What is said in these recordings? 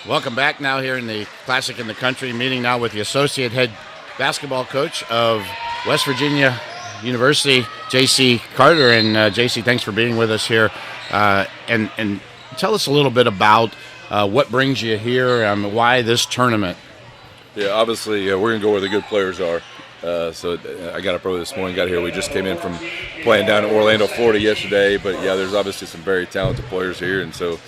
Welcome back now here in the Classic in the Country, meeting now with the associate head basketball coach of West Virginia University, J.C. Carter. And J.C., thanks for being with us here. And tell us a little bit about what brings you here, why this tournament. Yeah, obviously we're going to go where the good players are. So I got up early this morning, got here. We just came in from playing down in Orlando, Florida yesterday. But, yeah, there's obviously some very talented players here. And so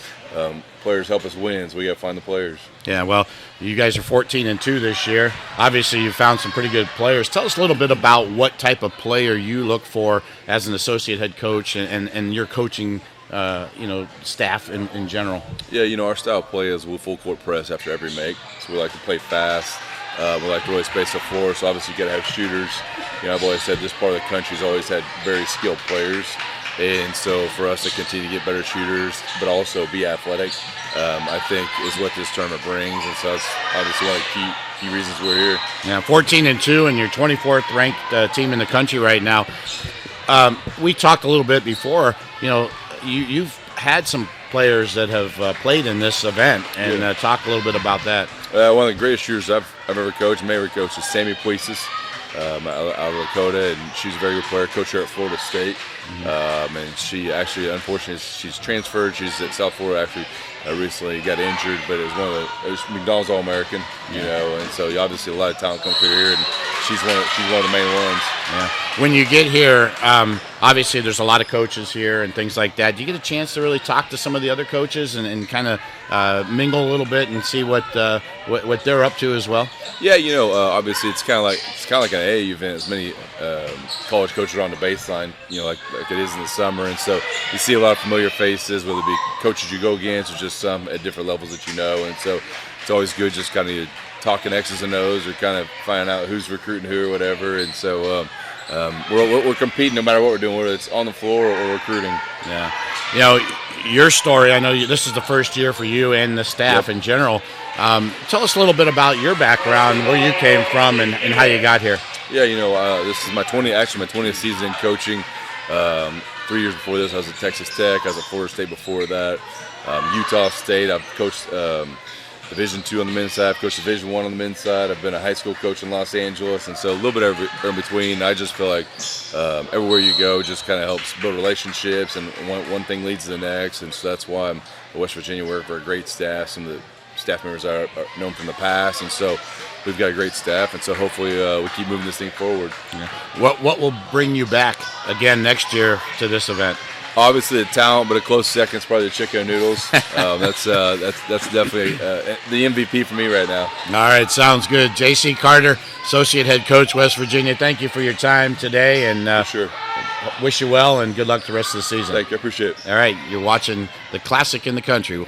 players help us win, so we got to find the players. Yeah, well, you guys are 14-2 this year. Obviously, you found some pretty good players. Tell us a little bit about what type of player you look for as an associate head coach and your coaching staff in general. Yeah, our style of play is we'll full court press after every make. So we like to play fast. We like to really space the floor. So obviously you got to have shooters. I've always said this part of the country's always had very skilled players. And so for us to continue to get better shooters, but also be athletic, I think is what this tournament brings. And so that's obviously one of the key reasons we're here. Yeah, 14-2, and you're 24th ranked team in the country right now. We talked a little bit before. You've had some players that have played in this event, and talk a little bit about that. One of the greatest shooters I've ever coached, may ever coached, is Sammy Puisis out of Lakota, and she's a very good player. Coached her at Florida State, and she actually, unfortunately, she's transferred. She's at South Florida. Actually, recently got injured, but it was McDonald's All-American, and so obviously a lot of talent comes through here, and she's one of the main ones. Yeah. When you get here, obviously there's a lot of coaches here and things like that. Do you get a chance to really talk to some of the other coaches and kind of mingle a little bit and see what they're up to as well? Yeah, obviously it's kind of like an AA event. As many college coaches are on the baseline, like it is in the summer, and so you see a lot of familiar faces, whether it be coaches you go against or just some at different levels that and so it's always good just kind of talking X's and O's or kind of finding out who's recruiting who or whatever, and so we're competing no matter what we're doing, whether it's on the floor or recruiting. Yeah, your story, I know this is the first year for you and the staff in general. Tell us a little bit about your background, where you came from, and how you got here. Yeah, this is my 20th season in coaching. 3 years before this, I was at Texas Tech. I was at Florida State before that. Utah State. I've coached Division II on the men's side. I've coached Division I on the men's side. I've been a high school coach in Los Angeles, and so a little bit in between. I just feel like everywhere you go just kind of helps build relationships, and one thing leads to the next, and so that's why I'm at West Virginia. We work for a great staff. Some of the staff members are known from the past, and so we've got a great staff, and so hopefully we keep moving this thing forward. Yeah. What will bring you back again next year to this event? Obviously the talent, but a close second is probably the chicken noodles. That's definitely the MVP for me right now. All right, sounds good. J.C. Carter, Associate Head Coach, West Virginia, thank you for your time today, and sure. Wish you well and good luck the rest of the season. Thank you, I appreciate it. All right, you're watching the Classic in the Country.